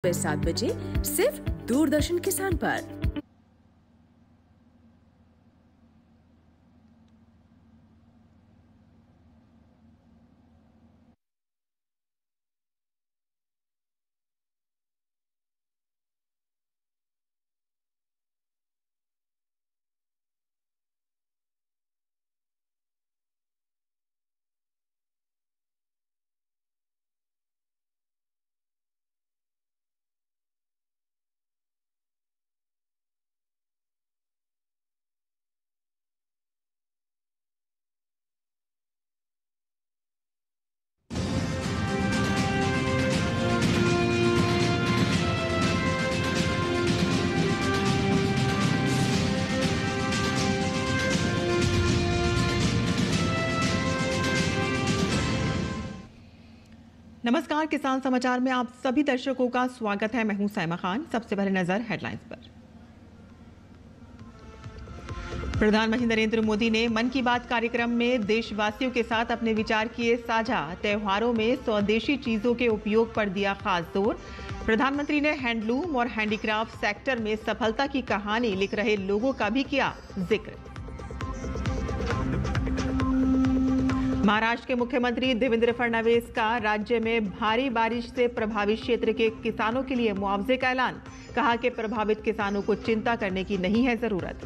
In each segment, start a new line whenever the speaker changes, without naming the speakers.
7 बजे सिर्फ दूरदर्शन किसान पर।
नमस्कार, किसान समाचार में आप सभी दर्शकों का स्वागत है। मैं हूं सैमा खान। सबसे पहले नजर हेडलाइंस पर। प्रधानमंत्री नरेंद्र मोदी ने मन की बात कार्यक्रम में देशवासियों के साथ अपने विचार किए साझा। त्योहारों में स्वदेशी चीजों के उपयोग पर दिया खास जोर। प्रधानमंत्री ने हैंडलूम और हैंडीक्राफ्ट सेक्टर में सफलता की कहानी लिख रहे लोगों का भी किया जिक्र। महाराष्ट्र के मुख्यमंत्री देवेंद्र फडणवीस का राज्य में भारी बारिश से प्रभावित क्षेत्र के किसानों के लिए मुआवजे का ऐलान। कहा कि प्रभावित किसानों को चिंता करने की नहीं है जरूरत।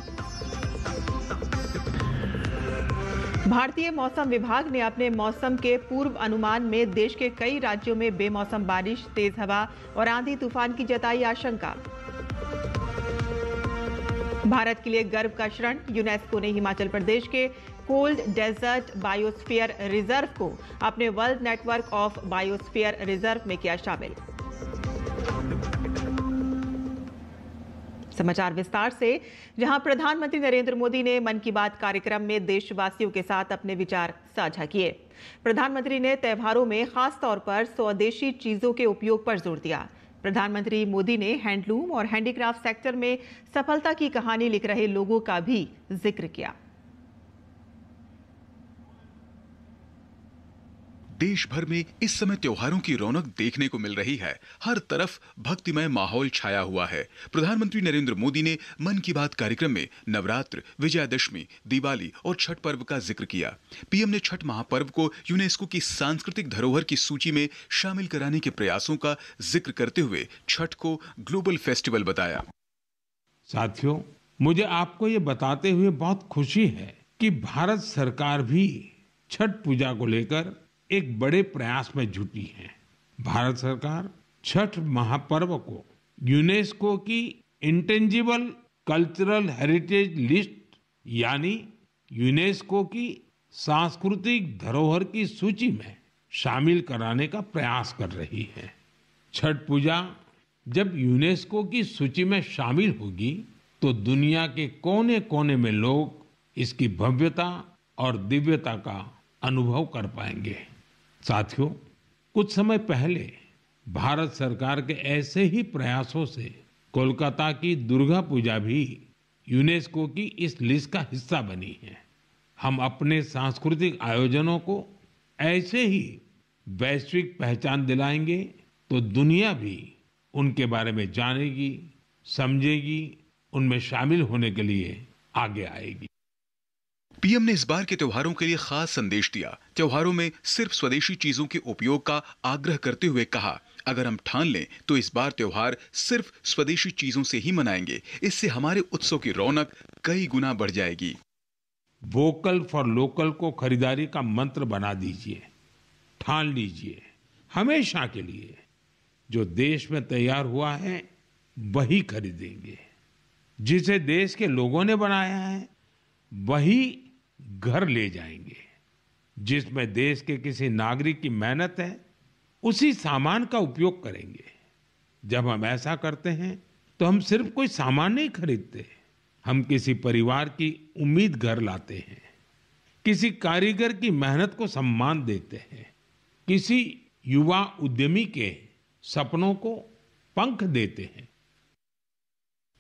भारतीय मौसम विभाग ने अपने मौसम के पूर्व अनुमान में देश के कई राज्यों में बेमौसम बारिश, तेज हवा और आंधी तूफान की जताई आशंका। भारत के लिए गर्व का क्षण, यूनेस्को ने हिमाचल प्रदेश के कोल्ड डेजर्ट बायोस्फीयर रिजर्व को अपने world network of biosphere reserve में किया शामिल। समाचार विस्तार से, जहां प्रधानमंत्री नरेंद्र मोदी ने मन की बात कार्यक्रम में देशवासियों के साथ अपने विचार साझा किए। प्रधानमंत्री ने त्योहारों में खास तौर पर स्वदेशी चीजों के उपयोग पर जोर दिया। प्रधानमंत्री मोदी ने हैंडलूम और हैंडीक्राफ्ट सेक्टर में सफलता की कहानी लिख रहे लोगों का भी जिक्र किया।
देश भर में इस समय त्योहारों की रौनक देखने को मिल रही है। हर तरफ भक्तिमय माहौल छाया हुआ है। प्रधानमंत्री नरेंद्र मोदी ने मन की बात कार्यक्रम में नवरात्र, विजयादशमी, दिवाली और छठ पर्व का जिक्र किया। पीएम ने छठ महापर्व को यूनेस्को की सांस्कृतिक धरोहर की सूची में शामिल कराने के प्रयासों का जिक्र करते हुए छठ को ग्लोबल फेस्टिवल बताया।
साथियों, मुझे आपको ये बताते हुए बहुत खुशी है कि भारत सरकार भी छठ पूजा को लेकर एक बड़े प्रयास में जुटी है। भारत सरकार छठ महापर्व को यूनेस्को की इंटेंजिबल कल्चरल हेरिटेज लिस्ट यानी यूनेस्को की सांस्कृतिक धरोहर की सूची में शामिल कराने का प्रयास कर रही है। छठ पूजा जब यूनेस्को की सूची में शामिल होगी तो दुनिया के कोने कोने में लोग इसकी भव्यता और दिव्यता का अनुभव कर पाएंगे। साथियों, कुछ समय पहले भारत सरकार के ऐसे ही प्रयासों से कोलकाता की दुर्गा पूजा भी यूनेस्को की इस लिस्ट का हिस्सा बनी है। हम अपने सांस्कृतिक आयोजनों को ऐसे ही वैश्विक पहचान दिलाएंगे तो दुनिया भी उनके बारे में जानेगी, समझेगी, उनमें शामिल होने के लिए आगे आएगी।
पीएम ने इस बार के त्योहारों के लिए खास संदेश दिया। त्योहारों में सिर्फ स्वदेशी चीजों के उपयोग का आग्रह करते हुए कहा, अगर हम ठान लें तो इस बार त्योहार सिर्फ स्वदेशी चीजों से ही मनाएंगे। इससे हमारे उत्सव की रौनक कई गुना बढ़ जाएगी।
वोकल फॉर लोकल को खरीदारी का मंत्र बना दीजिए। ठान लीजिए, हमेशा के लिए जो देश में तैयार हुआ है वही खरीदेंगे। जिसे देश के लोगों ने बनाया है वही घर ले जाएंगे। जिसमें देश के किसी नागरिक की मेहनत है उसी सामान का उपयोग करेंगे। जब हम ऐसा करते हैं तो हम सिर्फ कोई सामान नहीं खरीदते, हम किसी परिवार की उम्मीद घर लाते हैं, किसी कारीगर की मेहनत को सम्मान देते हैं, किसी युवा उद्यमी के सपनों को पंख देते हैं।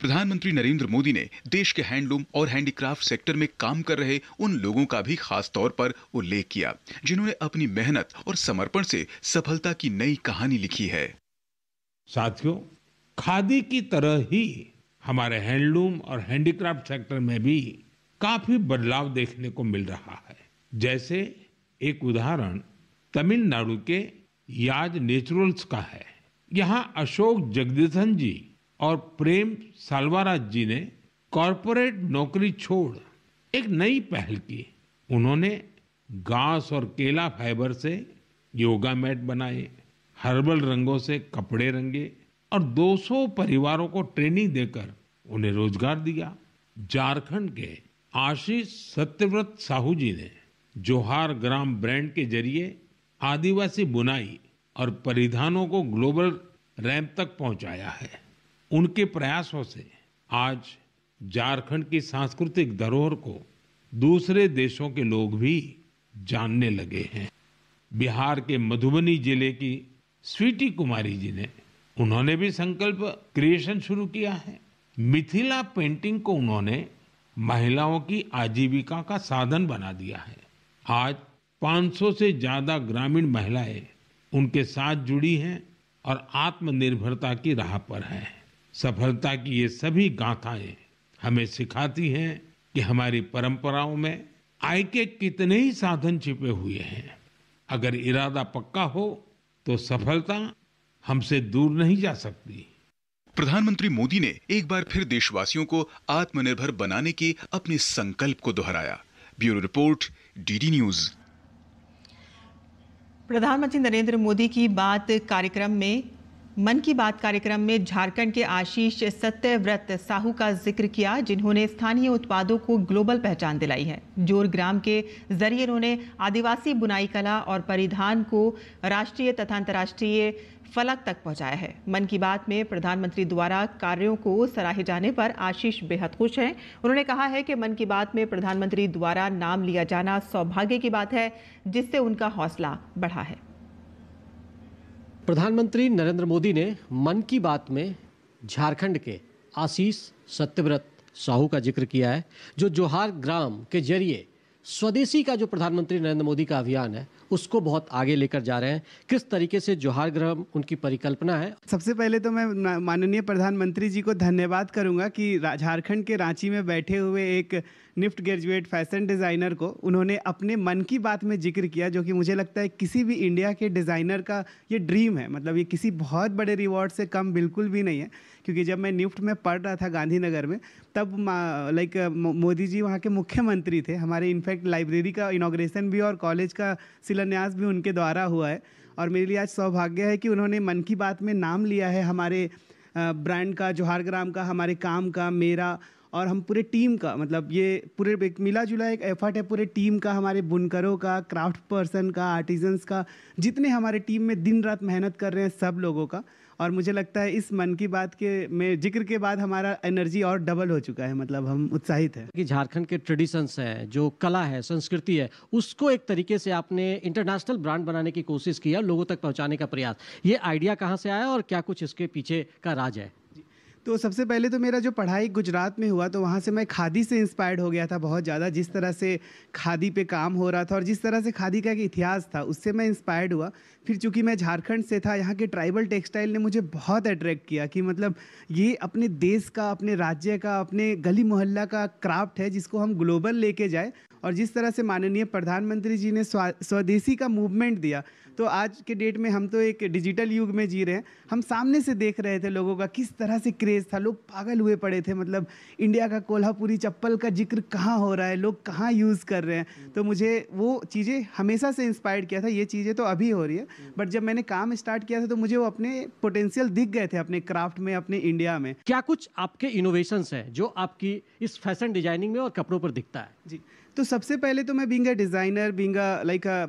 प्रधानमंत्री नरेंद्र मोदी ने देश के हैंडलूम और हैंडीक्राफ्ट सेक्टर में काम कर रहे उन लोगों का भी खास तौर पर उल्लेख किया जिन्होंने अपनी मेहनत और समर्पण से सफलता की नई कहानी लिखी है।
साथियों, खादी की तरह ही हमारे हैंडलूम और हैंडीक्राफ्ट सेक्टर में भी काफी बदलाव देखने को मिल रहा है। जैसे एक उदाहरण तमिलनाडु के याज नेचुरल्स का है। यहाँ अशोक जगदीशन जी और प्रेम साल्वाराज जी ने कॉरपोरेट नौकरी छोड़ एक नई पहल की। उन्होंने घास और केला फाइबर से योगा मैट बनाए, हर्बल रंगों से कपड़े रंगे और 200 परिवारों को ट्रेनिंग देकर उन्हें रोजगार दिया। झारखंड के आशीष सत्यव्रत साहू जी ने जोहार ग्राम ब्रांड के जरिए आदिवासी बुनाई और परिधानों को ग्लोबल रैंप तक पहुंचाया है। उनके प्रयासों से आज झारखंड की सांस्कृतिक धरोहर को दूसरे देशों के लोग भी जानने लगे हैं। बिहार के मधुबनी जिले की स्वीटी कुमारी जी ने उन्होंने भी संकल्प क्रिएशन शुरू किया है। मिथिला पेंटिंग को उन्होंने महिलाओं की आजीविका का साधन बना दिया है। आज 500 से ज्यादा ग्रामीण महिलाएं उनके साथ जुड़ी हैं और आत्मनिर्भरता की राह पर हैं। सफलता की ये सभी गाथाएं हमें सिखाती हैं कि हमारी परंपराओं में आय के कितने ही साधन छिपे हुए हैं। अगर इरादा पक्का हो तो सफलता हमसे दूर नहीं जा सकती।
प्रधानमंत्री मोदी ने एक बार फिर देशवासियों को आत्मनिर्भर बनाने के अपने संकल्प को दोहराया। Bureau report, DD news.
प्रधानमंत्री नरेंद्र मोदी की बात कार्यक्रम में मन की बात कार्यक्रम में झारखंड के आशीष सत्यव्रत साहू का जिक्र किया, जिन्होंने स्थानीय उत्पादों को ग्लोबल पहचान दिलाई है। जोर ग्राम के जरिए उन्होंने आदिवासी बुनाई कला और परिधान को राष्ट्रीय तथा अंतर्राष्ट्रीय फलक तक पहुंचाया है। मन की बात में प्रधानमंत्री द्वारा कार्यों को सराहे जाने पर आशीष बेहद खुश हैं। उन्होंने कहा है कि मन की बात में प्रधानमंत्री द्वारा नाम लिया जाना सौभाग्य की बात है, जिससे उनका हौसला बढ़ा है।
प्रधानमंत्री नरेंद्र मोदी ने मन की बात में झारखंड के आशीष सत्यव्रत साहू का जिक्र किया है, जो जोहार ग्राम के जरिए स्वदेशी का जो प्रधानमंत्री नरेंद्र मोदी का अभियान है उसको बहुत आगे लेकर जा रहे हैं। किस तरीके से जोहार ग्राम उनकी परिकल्पना है।
सबसे पहले तो मैं माननीय प्रधानमंत्री जी को धन्यवाद करूंगा कि झारखंड के रांची में बैठे हुए एक निफ्ट ग्रेजुएट फैशन डिज़ाइनर को उन्होंने अपने मन की बात में जिक्र किया, जो कि मुझे लगता है किसी भी इंडिया के डिज़ाइनर का ये ड्रीम है। मतलब ये किसी बहुत बड़े रिवॉर्ड से कम बिल्कुल भी नहीं है, क्योंकि जब मैं निफ्ट में पढ़ रहा था गांधीनगर में, तब मोदी जी वहाँ के मुख्यमंत्री थे। हमारे इनफैक्ट लाइब्रेरी का इनॉग्रेशन भी और कॉलेज का शिलान्यास भी उनके द्वारा हुआ है। और मेरे लिए आज सौभाग्य है कि उन्होंने मन की बात में नाम लिया है हमारे ब्रांड का, जोहार ग्राम का, हमारे काम का, मेरा और हम पूरे टीम का। मतलब ये पूरे एक मिला जुला एक एफर्ट है पूरे टीम का, हमारे बुनकरों का, क्राफ्ट पर्सन का, आर्टिजन्स का, जितने हमारे टीम में दिन रात मेहनत कर रहे हैं सब लोगों का। और मुझे लगता है इस मन की बात के में जिक्र के बाद हमारा एनर्जी और डबल हो चुका है। मतलब हम उत्साहित हैं
कि झारखंड के ट्रेडिशंस हैं, जो कला है, संस्कृति है, उसको एक तरीके से आपने इंटरनेशनल ब्रांड बनाने की कोशिश की है, लोगों तक पहुंचाने का प्रयास। ये आइडिया कहाँ से आया और क्या कुछ इसके पीछे का राज है?
तो सबसे पहले तो मेरा जो पढ़ाई गुजरात में हुआ, तो वहाँ से मैं खादी से इंस्पायर्ड हो गया था बहुत ज़्यादा। जिस तरह से खादी पे काम हो रहा था और जिस तरह से खादी का एक इतिहास था, उससे मैं इंस्पायर्ड हुआ। फिर चूंकि मैं झारखंड से था, यहाँ के ट्राइबल टेक्सटाइल ने मुझे बहुत अट्रैक्ट किया कि मतलब ये अपने देश का, अपने राज्य का, अपने गली मोहल्ला का क्राफ्ट है, जिसको हम ग्लोबल लेके जाए। और जिस तरह से माननीय प्रधानमंत्री जी ने स्वदेशी का मूवमेंट दिया, तो आज के डेट में हम तो एक डिजिटल युग में जी रहे हैं। हम सामने से देख रहे थे लोगों का किस तरह से क्रेज़ था, लोग पागल हुए पड़े थे। मतलब इंडिया का कोल्हापुरी चप्पल का जिक्र कहाँ हो रहा है, लोग कहाँ यूज़ कर रहे हैं। तो मुझे वो चीज़ें हमेशा से इंस्पायर्ड किया था। ये चीज़ें तो अभी हो रही है, बट जब मैंने काम स्टार्ट किया था तो मुझे वो अपने पोटेंशियल दिख गए थे अपने क्राफ्ट में, अपने इंडिया में।
क्या कुछ आपके इनोवेशंस हैं जो आपकी इस फैशन डिजाइनिंग में और कपड़ों पर दिखता है?
जी, तो सबसे पहले तो मैं बीइंग अ डिज़ाइनर, बीइंग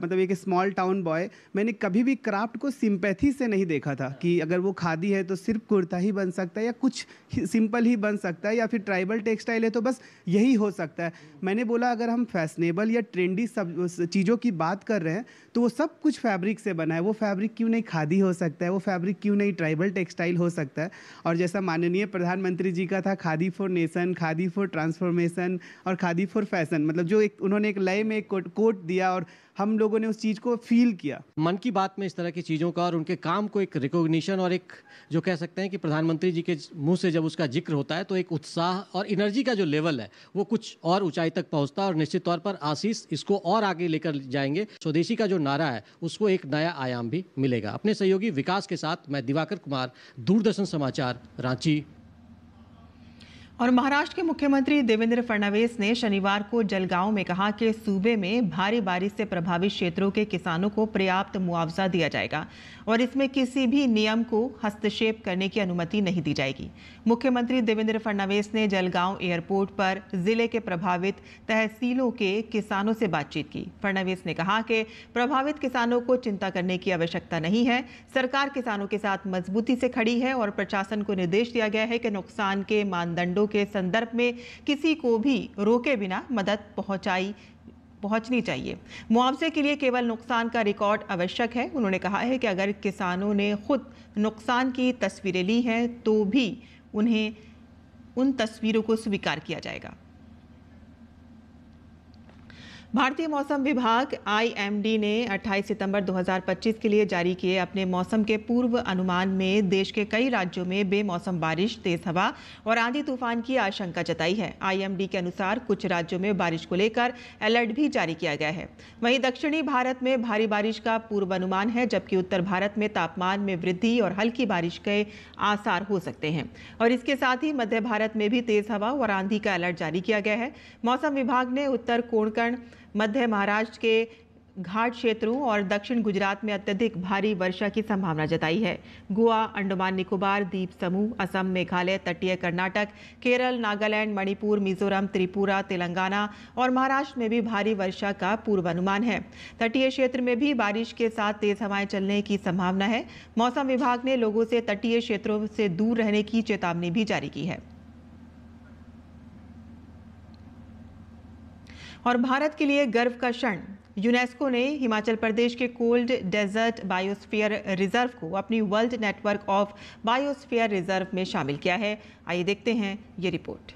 मतलब एक स्मॉल टाउन बॉय, मैंने कभी भी क्राफ्ट को सिंपैथी से नहीं देखा था कि अगर वो खादी है तो सिर्फ कुर्ता ही बन सकता है या कुछ सिंपल ही बन सकता है, या फिर ट्राइबल टेक्सटाइल है तो बस यही हो सकता है। मैंने बोला अगर हम फैशनेबल या ट्रेंडी सब चीज़ों की बात कर रहे हैं तो वो सब कुछ फैब्रिक से बना है। वो फैब्रिक क्यों नहीं खादी हो सकता है, वो फैब्रिक क्यों नहीं ट्राइबल टेक्सटाइल हो सकता है। और जैसा माननीय प्रधानमंत्री जी का था, khadi for nation, khadi for transformation और खादी फॉर फैशन, मतलब जो एक उन्होंने एक लय में एक कोट दिया और हम लोगों ने उस चीज़ को फील किया।
मन की बात में इस तरह की चीज़ों का और उनके काम को एक रिकॉग्निशन और एक जो कह सकते हैं कि प्रधानमंत्री जी के मुंह से जब उसका जिक्र होता है तो एक उत्साह और एनर्जी का जो लेवल है वो कुछ और ऊंचाई तक पहुंचता है और निश्चित तौर पर आशीष इसको और आगे लेकर जाएंगे। स्वदेशी का जो नारा है उसको एक नया आयाम भी मिलेगा। अपने सहयोगी विकास के साथ मैं दिवाकर कुमार, दूरदर्शन समाचार, रांची।
और महाराष्ट्र के मुख्यमंत्री देवेंद्र फडणवीस ने शनिवार को जलगांव में कहा कि सूबे में भारी बारिश से प्रभावित क्षेत्रों के किसानों को पर्याप्त मुआवजा दिया जाएगा और इसमें किसी भी नियम को हस्तक्षेप करने की अनुमति नहीं दी जाएगी। मुख्यमंत्री देवेंद्र फडणवीस ने जलगांव एयरपोर्ट पर जिले के प्रभावित तहसीलों के किसानों से बातचीत की। फडणवीस ने कहा कि प्रभावित किसानों को चिंता करने की आवश्यकता नहीं है। सरकार किसानों के साथ मजबूती से खड़ी है और प्रशासन को निर्देश दिया गया है कि नुकसान के मानदंडों के संदर्भ में किसी को भी रोके बिना मदद पहुंचनी चाहिए। मुआवजे के लिए केवल नुकसान का रिकॉर्ड आवश्यक है। उन्होंने कहा है कि अगर किसानों ने खुद नुकसान की तस्वीरें ली हैं तो भी उन्हें उन तस्वीरों को स्वीकार किया जाएगा। भारतीय मौसम विभाग IMD ने 28 सितंबर 2025 के लिए जारी किए अपने मौसम के पूर्व अनुमान में देश के कई राज्यों में बेमौसम बारिश, तेज हवा और आंधी तूफान की आशंका जताई है। IMD के अनुसार कुछ राज्यों में बारिश को लेकर अलर्ट भी जारी किया गया है। वहीं दक्षिणी भारत में भारी बारिश का पूर्वानुमान है, जबकि उत्तर भारत में तापमान में वृद्धि और हल्की बारिश के आसार हो सकते हैं। और इसके साथ ही मध्य भारत में भी तेज हवा और आंधी का अलर्ट जारी किया गया है। मौसम विभाग ने उत्तर कोंकण, मध्य महाराष्ट्र के घाट क्षेत्रों और दक्षिण गुजरात में अत्यधिक भारी वर्षा की संभावना जताई है। गोवा, अंडमान निकोबार द्वीप समूह, असम, मेघालय, तटीय कर्नाटक, केरल, नागालैंड, मणिपुर, मिजोरम, त्रिपुरा, तेलंगाना और महाराष्ट्र में भी भारी वर्षा का पूर्वानुमान है। तटीय क्षेत्र में भी बारिश के साथ तेज हवाएं चलने की संभावना है। मौसम विभाग ने लोगों से तटीय क्षेत्रों से दूर रहने की चेतावनी भी जारी की है। और भारत के लिए गर्व का क्षण, यूनेस्को ने हिमाचल प्रदेश के कोल्ड डेजर्ट बायोस्फीयर रिजर्व को अपनी world network of biosphere reserve में शामिल किया है। आइए देखते हैं ये रिपोर्ट।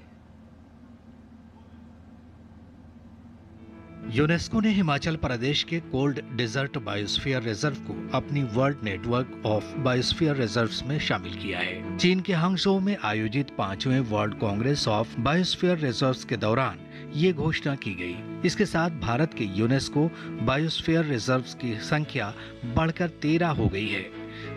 यूनेस्को ने हिमाचल प्रदेश के कोल्ड डेजर्ट बायोस्फीयर रिजर्व को अपनी world network of biosphere reserves में शामिल किया है। चीन के हांगझोउ में आयोजित 5वें world congress of biosphere reserves के दौरान ये घोषणा की गई। इसके साथ भारत के यूनेस्को बायोस्फीयर रिजर्व्स की संख्या बढ़कर 13 हो गई है,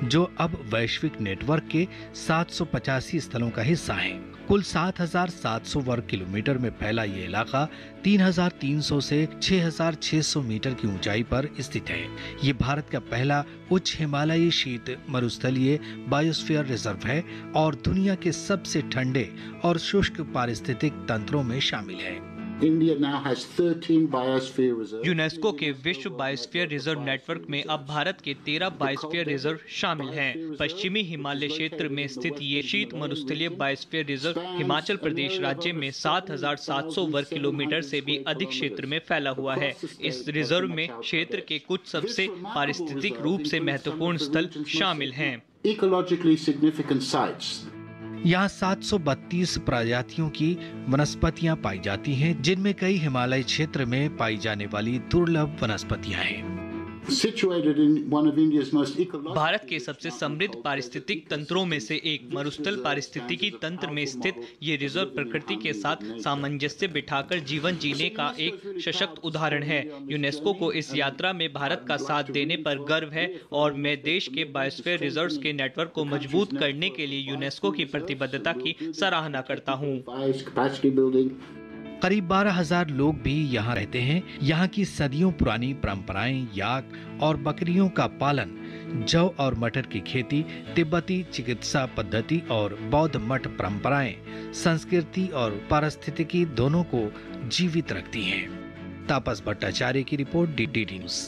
जो अब वैश्विक नेटवर्क के 785 स्थलों का हिस्सा है। कुल 7,700 वर्ग किलोमीटर में फैला ये इलाका 3,300 से 6,600 मीटर की ऊंचाई पर स्थित है। ये भारत का पहला उच्च हिमालयी शीत मरुस्थलीय बायोस्फीयर रिजर्व है और दुनिया के सबसे ठंडे और शुष्क पारिस्थितिक तंत्रों में शामिल है।
यूनेस्को के विश्व बायोस्फीयर रिजर्व नेटवर्क में अब भारत के 13 बायोस्फीयर रिजर्व शामिल हैं। पश्चिमी हिमालय क्षेत्र में स्थित ये शीत मरुस्थलीय बायोस्फीयर रिजर्व हिमाचल प्रदेश राज्य में 7,700 वर्ग किलोमीटर से भी अधिक क्षेत्र में फैला हुआ है। इस रिजर्व में क्षेत्र के कुछ सबसे पारिस्थितिक रूप से महत्वपूर्ण स्थल शामिल हैं।
यहाँ 732 प्रजातियों की वनस्पतियाँ पाई जाती हैं, जिनमें कई हिमालय क्षेत्र में पाई जाने वाली दुर्लभ वनस्पतियाँ हैं।
भारत के सबसे समृद्ध पारिस्थितिक तंत्रों में से एक मरुस्थल पारिस्थितिकी तंत्र में स्थित ये रिजर्व प्रकृति के साथ सामंजस्य बिठाकर जीवन जीने का एक सशक्त उदाहरण है। यूनेस्को को इस यात्रा में भारत का साथ देने पर गर्व है और मैं देश के बायोस्फीयर रिजर्व्स के नेटवर्क को मजबूत करने के लिए यूनेस्को की प्रतिबद्धता की सराहना करता हूँ।
करीब 12,000 लोग भी यहाँ रहते हैं। यहाँ की सदियों पुरानी परंपराएं, याक और बकरियों का पालन, जौ और मटर की खेती, तिब्बती चिकित्सा पद्धति और बौद्ध मठ परंपराएं संस्कृति और पारिस्थितिकी दोनों को जीवित रखती हैं। तापस भट्टाचार्य की रिपोर्ट, DD न्यूज़।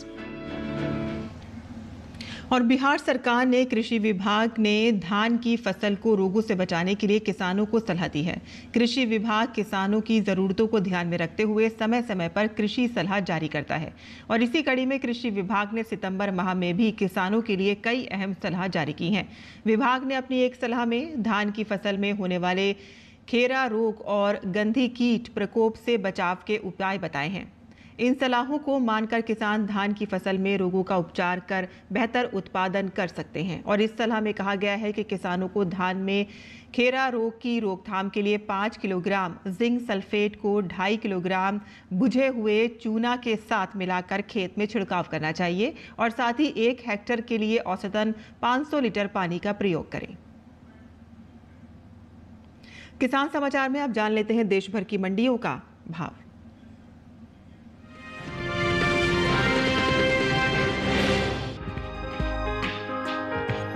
और बिहार सरकार ने कृषि विभाग ने धान की फसल को रोगों से बचाने के लिए किसानों को सलाह दी है। कृषि विभाग किसानों की ज़रूरतों को ध्यान में रखते हुए समय समय पर कृषि सलाह जारी करता है और इसी कड़ी में कृषि विभाग ने सितंबर माह में भी किसानों के लिए कई अहम सलाह जारी की हैं। विभाग ने अपनी एक सलाह में धान की फसल में होने वाले खेरा रोग और गंधी कीट प्रकोप से बचाव के उपाय बताए हैं। इन सलाहों को मानकर किसान धान की फसल में रोगों का उपचार कर बेहतर उत्पादन कर सकते हैं। और इस सलाह में कहा गया है कि किसानों को धान में खेरा रोग की रोकथाम के लिए 5 किलोग्राम जिंक सल्फेट को 2.5 किलोग्राम बुझे हुए चूना के साथ मिलाकर खेत में छिड़काव करना चाहिए और साथ ही 1 हेक्टेयर के लिए औसतन 500 लीटर पानी का प्रयोग करें। किसान समाचार में अब जान लेते हैं देश भर की मंडियों का भाव।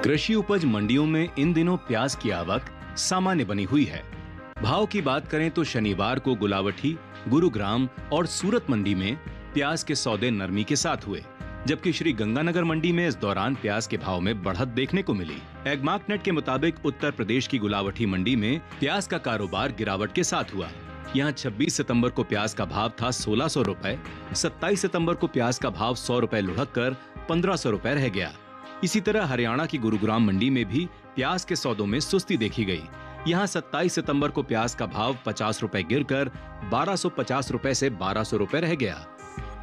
कृषि उपज मंडियों में इन दिनों प्याज की आवक सामान्य बनी हुई है। भाव की बात करें तो शनिवार को गुलावठी, गुरुग्राम और सूरत मंडी में प्याज के सौदे नरमी के साथ हुए, जबकि श्री गंगानगर मंडी में इस दौरान प्याज के भाव में बढ़त देखने को मिली। एगमार्कनेट के मुताबिक उत्तर प्रदेश की गुलावठी मंडी में प्याज का कारोबार गिरावट के साथ हुआ। यहाँ 26 सितंबर को प्याज का भाव था 1600 रुपए, 27 सितंबर को प्याज का भाव 100 रुपए लुढ़क कर 1500 रुपए रह गया। इसी तरह हरियाणा की गुरुग्राम मंडी में भी प्याज के सौदों में सुस्ती देखी गई। यहाँ 27 सितंबर को प्याज का भाव 50 रुपए गिरकर 1250 रुपए से 1200 रुपए रह गया।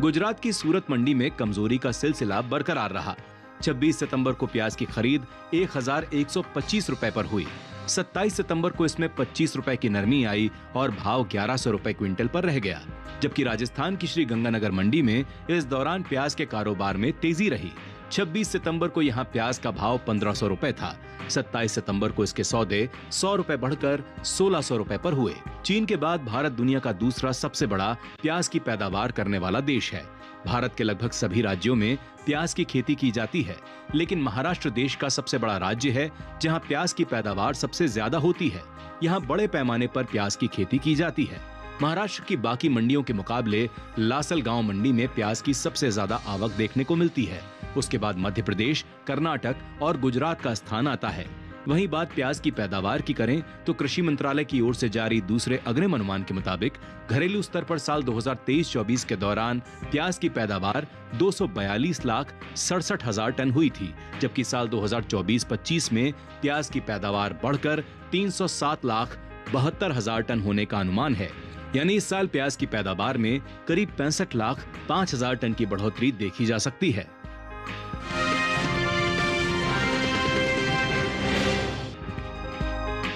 गुजरात की सूरत मंडी में कमजोरी का सिलसिला बरकरार रहा। 26 सितंबर को प्याज की खरीद 1125 रुपए पर हुई। 27 सितंबर को इसमें 25 रुपए की नरमी आई और भाव 1100 रुपए क्विंटल पर रह गया। जबकि राजस्थान की श्री गंगानगर मंडी में इस दौरान प्याज के कारोबार में तेजी रही। 26 सितंबर को यहाँ प्याज का भाव 1500 रुपए था। 27 सितंबर को इसके सौदे 100 रुपए बढ़कर 1600 रुपए पर हुए। चीन के बाद भारत दुनिया का दूसरा सबसे बड़ा प्याज की पैदावार करने वाला देश है। भारत के लगभग सभी राज्यों में प्याज की खेती की जाती है, लेकिन महाराष्ट्र देश का सबसे बड़ा राज्य है जहाँ प्याज की पैदावार सबसे ज्यादा होती है। यहाँ बड़े पैमाने पर प्याज की खेती की जाती है। महाराष्ट्र की बाकी मंडियों के मुकाबले लासलगांव मंडी में प्याज की सबसे ज्यादा आवक देखने को मिलती है। उसके बाद मध्य प्रदेश, कर्नाटक और गुजरात का स्थान आता है। वहीं बात प्याज की पैदावार की करें तो कृषि मंत्रालय की ओर से जारी दूसरे अग्रिम अनुमान के मुताबिक घरेलू स्तर पर साल 2023-24 के दौरान प्याज की पैदावार 242,67,000 टन हुई थी, जबकि साल 2024-25 में प्याज की पैदावार बढ़कर 307,72,000 टन होने का अनुमान है। यानी इस साल प्याज की पैदावार में करीब 65,05,000 टन की बढ़ोतरी देखी जा सकती है।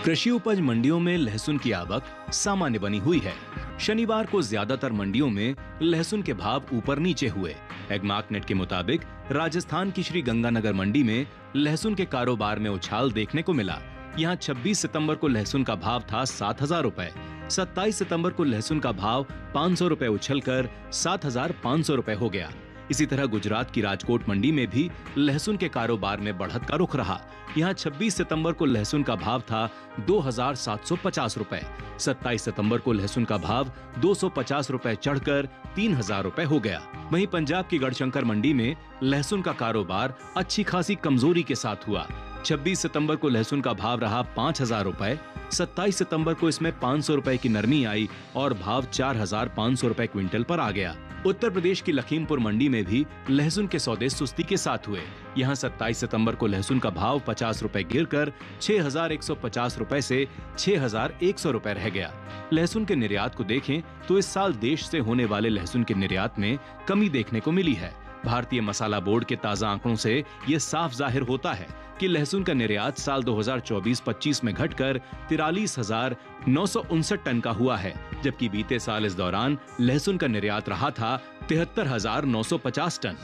कृषि उपज मंडियों में लहसुन की आवक सामान्य बनी हुई है। शनिवार को ज्यादातर मंडियों में लहसुन के भाव ऊपर नीचे हुए। एगमार्कनेट के मुताबिक राजस्थान की श्री गंगानगर मंडी में लहसुन के कारोबार में उछाल देखने को मिला। यहाँ 26 सितंबर को लहसुन का भाव था 7,000 रुपए। 27 सितंबर को लहसुन का भाव 500 रुपए उछलकर 7,500 रुपए हो गया। इसी तरह गुजरात की राजकोट मंडी में भी लहसुन के कारोबार में बढ़त का रुख रहा। यहाँ 26 सितंबर को लहसुन का भाव था 2,750 रुपए। 27 सितंबर को लहसुन का भाव 250 रुपए चढ़कर 3,000 रुपए हो गया। वहीं पंजाब की गढ़शंकर मंडी में लहसुन का कारोबार अच्छी खासी कमजोरी के साथ हुआ। 26 सितंबर को लहसुन का भाव रहा 5,000 रुपए। 27 सितंबर को इसमें 500 रुपए की नरमी आई और भाव 4,500 रुपए क्विंटल पर आ गया। उत्तर प्रदेश की लखीमपुर मंडी में भी लहसुन के सौदे सुस्ती के साथ हुए। यहाँ 27 सितंबर को लहसुन का भाव 50 रुपए गिरकर 6,150 रुपए से 6,100 रुपए रह गया। लहसुन के निर्यात को देखें तो इस साल देश से होने वाले लहसुन के निर्यात में कमी देखने को मिली है। भारतीय मसाला बोर्ड के ताजा आंकड़ों से ये साफ जाहिर होता है कि लहसुन का निर्यात साल 2024-25 में घटकर 43,959 टन का हुआ है, जबकि बीते साल इस दौरान लहसुन का निर्यात रहा था 73,950 टन।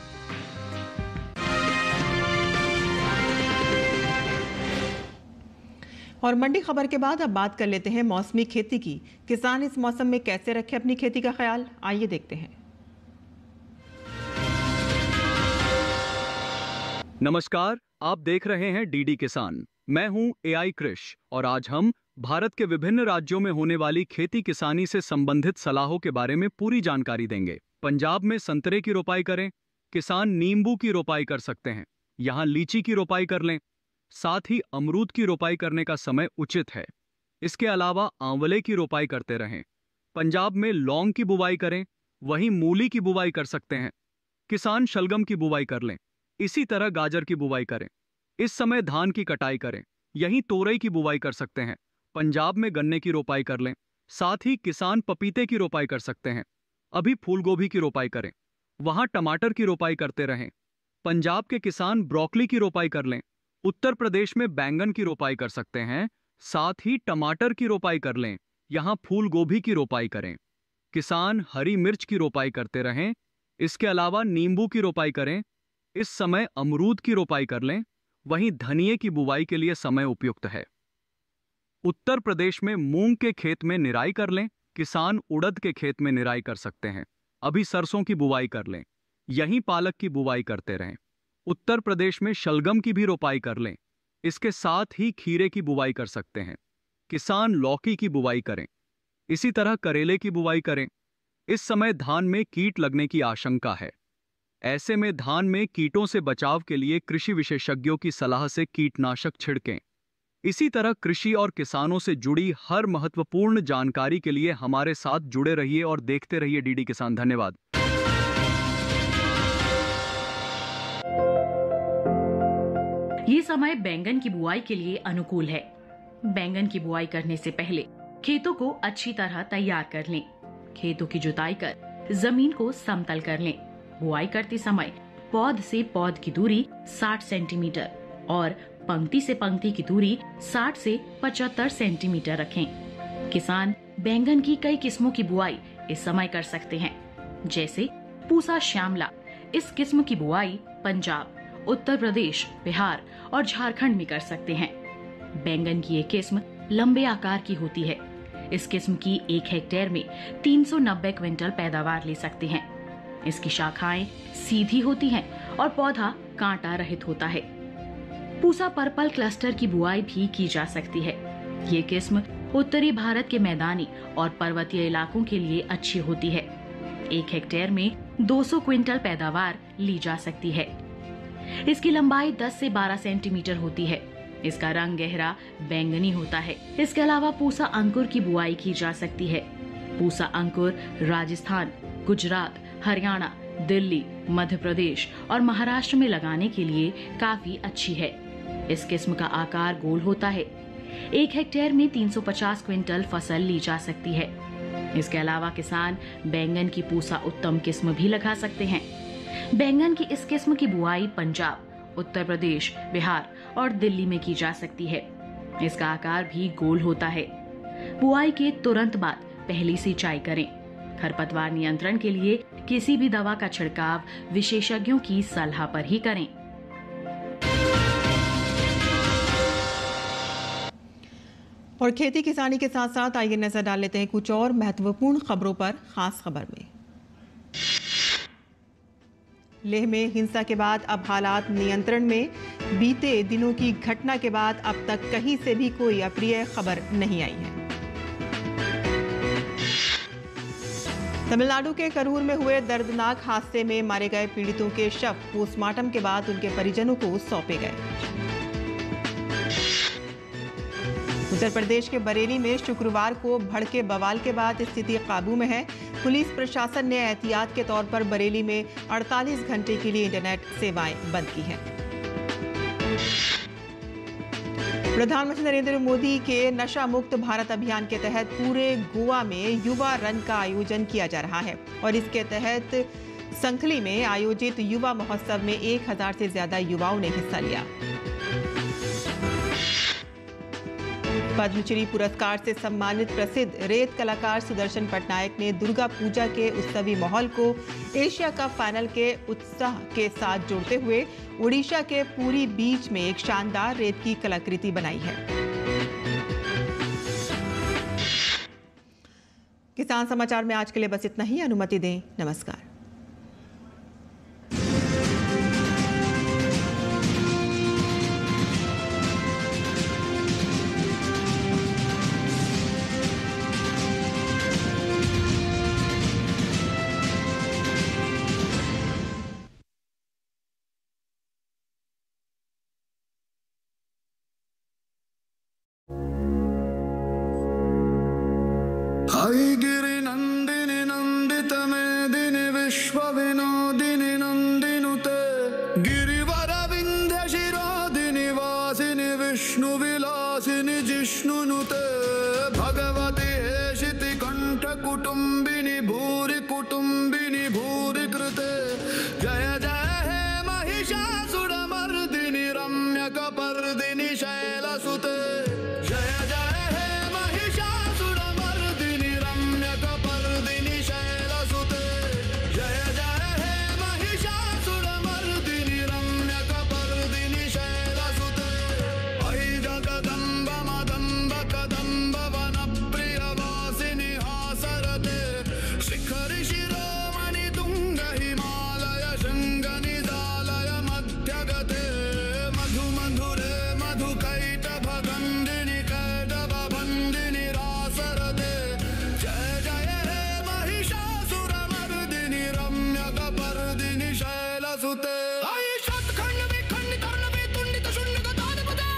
और मंडी खबर के बाद अब बात कर लेते हैं मौसमी खेती की। किसान इस मौसम में कैसे रखें अपनी खेती का ख्याल, आइए देखते हैं।
नमस्कार, आप देख रहे हैं डीडी किसान। मैं हूं एआई कृष और आज हम भारत के विभिन्न राज्यों में होने वाली खेती किसानी से संबंधित सलाहों के बारे में पूरी जानकारी देंगे। पंजाब में संतरे की रोपाई करें, किसान नींबू की रोपाई कर सकते हैं। यहाँ लीची की रोपाई कर लें, साथ ही अमरूद की रोपाई करने का समय उचित है। इसके अलावा आंवले की रोपाई करते रहें। पंजाब में लौंग की बुवाई करें, वहीं मूली की बुवाई कर सकते हैं। किसान शलगम की बुवाई कर लें। इसी तरह गाजर की बुवाई करें। इस समय धान की कटाई करें। यहीं तोरई की बुवाई कर सकते हैं। पंजाब में गन्ने की रोपाई कर लें। साथ ही किसान पपीते की रोपाई कर सकते हैं। अभी फूलगोभी की रोपाई करें, वहां टमाटर की रोपाई करते रहें। पंजाब के किसान ब्रोकली की रोपाई कर लें, उत्तर प्रदेश में बैंगन की रोपाई कर सकते हैं, साथ ही टमाटर की रोपाई कर लें, यहां फूल गोभी की रोपाई करें। किसान हरी मिर्च की रोपाई करते रहें, इसके अलावा नींबू की रोपाई करें। इस समय अमरूद की रोपाई कर लें, वहीं धनिये की बुवाई के लिए समय उपयुक्त है। उत्तर प्रदेश में मूंग के खेत में निराई कर लें, किसान उड़द के खेत में निराई कर सकते हैं। अभी सरसों की बुवाई कर लें, यहीं पालक की बुवाई करते रहें। उत्तर प्रदेश में शलगम की भी रोपाई कर लें, इसके साथ ही खीरे की बुवाई कर सकते हैं। किसान लौकी की बुवाई करें, इसी तरह करेले की बुवाई करें। इस समय धान में कीट लगने की आशंका है, ऐसे में धान में कीटों से बचाव के लिए कृषि विशेषज्ञों की सलाह से कीटनाशक छिड़कें। इसी तरह कृषि और किसानों से जुड़ी हर महत्वपूर्ण जानकारी के लिए हमारे साथ जुड़े रहिए और देखते रहिए डीडी किसान। धन्यवाद।
ये समय बैंगन की बुआई के लिए अनुकूल है। बैंगन की बुआई करने से पहले खेतों को अच्छी तरह तैयार कर लें। खेतों की जुताई कर जमीन को समतल कर लें। बुआई करते समय पौध से पौध की दूरी 60 सेंटीमीटर और पंक्ति से पंक्ति की दूरी 60 से 75 सेंटीमीटर रखें। किसान बैंगन की कई किस्मों की बुआई इस समय कर सकते हैं, जैसे पूसा श्यामला। इस किस्म की बुआई पंजाब, उत्तर प्रदेश, बिहार और झारखंड में कर सकते हैं। बैंगन की ये किस्म लंबे आकार की होती है। इस किस्म की 1 हेक्टेयर में 390 क्विंटल पैदावार ले सकते हैं। इसकी शाखाएं सीधी होती हैं और पौधा कांटा रहित होता है। पूसा पर्पल क्लस्टर की बुआई भी की जा सकती है। ये किस्म उत्तरी भारत के मैदानी और पर्वतीय इलाकों के लिए अच्छी होती है। 1 हेक्टेयर में 200 क्विंटल पैदावार ली जा सकती है। इसकी लंबाई 10 से 12 सेंटीमीटर होती है। इसका रंग गहरा बैंगनी होता है। इसके अलावा पूसा अंकुर की बुआई की जा सकती है। पूसा अंकुर राजस्थान, गुजरात, हरियाणा, दिल्ली, मध्य प्रदेश और महाराष्ट्र में लगाने के लिए काफी अच्छी है। इस किस्म का आकार गोल होता है। 1 हेक्टेयर में 350 क्विंटल फसल ली जा सकती है। इसके अलावा किसान बैंगन की पूसा उत्तम किस्म भी लगा सकते हैं। बैंगन की इस किस्म की बुआई पंजाब, उत्तर प्रदेश, बिहार और दिल्ली में की जा सकती है। इसका आकार भी गोल होता है। बुआई के तुरंत बाद पहली सिंचाई करें। खरपतवार नियंत्रण के लिए किसी भी दवा का छिड़काव विशेषज्ञों की सलाह पर ही करें।
और खेती किसानी के साथ साथ आइए नजर डाल लेते हैं कुछ और महत्वपूर्ण खबरों पर। खास खबर में लेह में हिंसा के बाद अब हालात नियंत्रण में। बीते दिनों की घटना के बाद अब तक कहीं से भी कोई अप्रिय खबर नहीं आई है। तमिलनाडु के करूर में हुए दर्दनाक हादसे में मारे गए पीड़ितों के शव पोस्टमार्टम के बाद उनके परिजनों को सौंपे गए। उत्तर प्रदेश के बरेली में शुक्रवार को भड़के बवाल के बाद स्थिति काबू में है। पुलिस प्रशासन ने एहतियात के तौर पर बरेली में 48 घंटे के लिए इंटरनेट सेवाएं बंद की हैं। प्रधानमंत्री नरेंद्र मोदी के नशा मुक्त भारत अभियान के तहत पूरे गोवा में युवा रन का आयोजन किया जा रहा है और इसके तहत संखली में आयोजित युवा महोत्सव में 1000 से ज्यादा युवाओं ने हिस्सा लिया। पद्मश्री पुरस्कार से सम्मानित प्रसिद्ध रेत कलाकार सुदर्शन पटनायक ने दुर्गा पूजा के उत्सवी माहौल को एशिया कप फाइनल के उत्साह के साथ जोड़ते हुए ओडिशा के पुरी बीच में एक शानदार रेत की कलाकृति बनाई है। किसान समाचार में आज के लिए बस इतना ही। अनुमति दें। नमस्कार।
गिरि नंदिनी नंदित मेदिनी विश्व विनोदिनी नंदिनुते गिरिवर विंध्य शिरोदिनी वासिनी विष्णु विलासिनी जिष्णुनुते भगवती हेशिति कंठ कुटुंबिनी भूरि कुटुम्बिनि भूरि कृते जय जय हे महिषासुरमर्दिनि रम्यकपर्दिनि शैलसुते जय जय हे महिषासुरमर्दिनि रम्यकपर्दिनि शैलसुते जय जय हे महिषासुरमर्दिनि रम्यकपर्दिनि शैलसुते अयि जगदम्ब मदम्ब कदम्ब वनप्रियवासिनि हासरते शिखरि शिरोमणि तुङ्ग हिमालय शृङ्ग निजालय मध्यगते मधु मधुरे मधुकैटभगन्धिनि कैटभबन्धिनि रासरते जय जय हे महिषासुरमर्दिनि रम्यकपर्दिनि शैलसुते अयि शतखण्ड विखण्डित कर्णवितुण्डित शून्यगताधिपते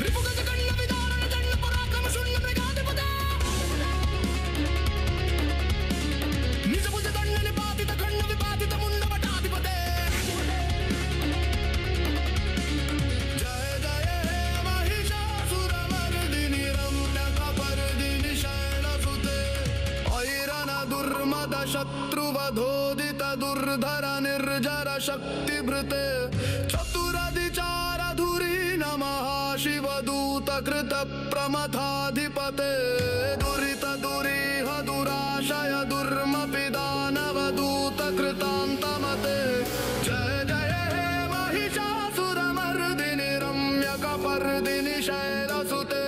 रिपुगजगण्ड विदारण दण्ड पराक्रम शून्य मृगाधिपते निजभुज दण्ड निपातित खण्ड विपातित मुण्ड वटाधिपते जय जय हे महिषासुरमर्दिनि रम्यकपर्दिनि शैलसुते ऐरन दुर्मद शत्रुवधोदित दुर्धर निर्जर शक्तिभृते चतुरधिचारधुरी नमः शिवदूत कृत प्रमथाधिपते दुरित दुरीह दुराशय दुर्मपि दानवदूत कृतान्तमते जय जय हे महिषासुरमर्दिनि रम्यकपर्दिनि शैलसुते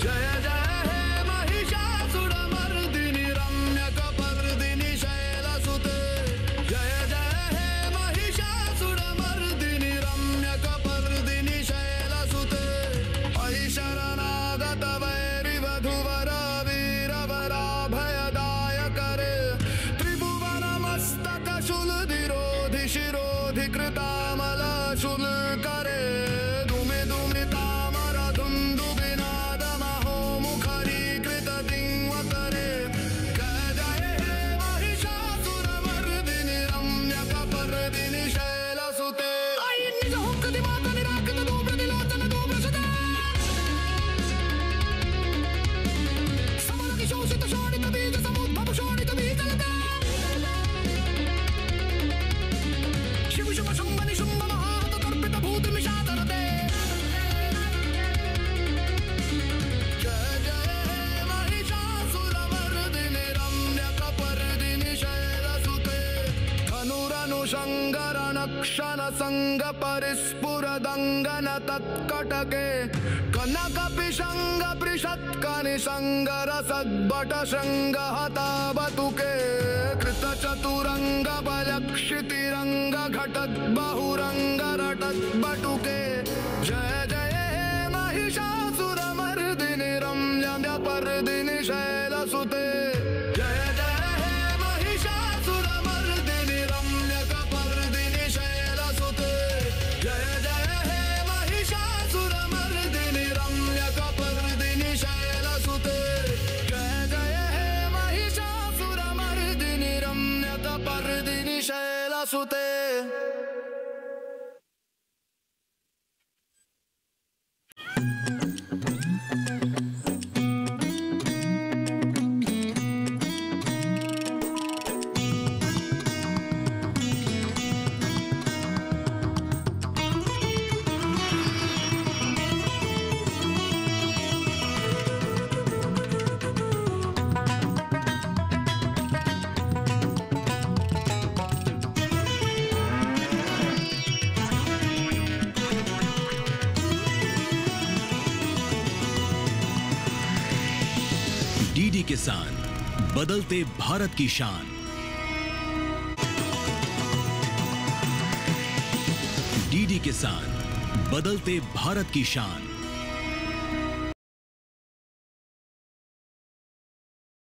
जय जय हे महिषासुरमर्दिनि रम्यकपर्दिनि शैलसुते जय जय हे महिषासुरमर्दिनि रम्यकपर्दिनि शैलसुते अयि शरणागत वैरिवधूवर वीरवराभयदायकरे त्रिभुवनमस्तक शूलधिरोधि शिरोधि कृतामल शूलकरे धूमि धूमि तामर धुन्दुभिनाद महो मुखरीकृत दिङ्वतरे जय जय हे महिषासुरमर्दिनि रम्यकपर्दिनि शैलसुते अयि निज हुक्कति माता निराकृत धूम्रनिलोचन धूम्रसुते समरति शोषित शोणित बीज समुद्भव शोणित बीजलते शिव शुभ शुम्भ निशुम्भ महाहत तर्पित भूति मिषादरते जय जय हे महिषासुरमर्दिनि रम्यकपर्दिनि शैलसुते धनुरनुशङ्करणक्षण संग परिस्फुरदङ्गन तत्कटके कनकपिशङ्ग पृषत्कनिशङ्गर सद्भट शृङ्ग हतावतुके कृतचतुरङ्ग बलक्षितिरङ्ग घटत् बहुरङ्ग रटत् बटुके जय जय हे महिषासुरमर्दिनि रम्यकपर्दिनि शैलसुते जय जय हे महिषासुरमर्दिनि रम्यकपर्दिनि शैलसुते जय जय हे महिषासुरमर्दिनि रम्यकपर्दिनि शैलसुते जय जय हे महिषासुरमर्दिनि रम्यकपर्दिनि शैलसुते
डीडी किसान, बदलते भारत की शान। डीडी किसान, बदलते भारत की शान।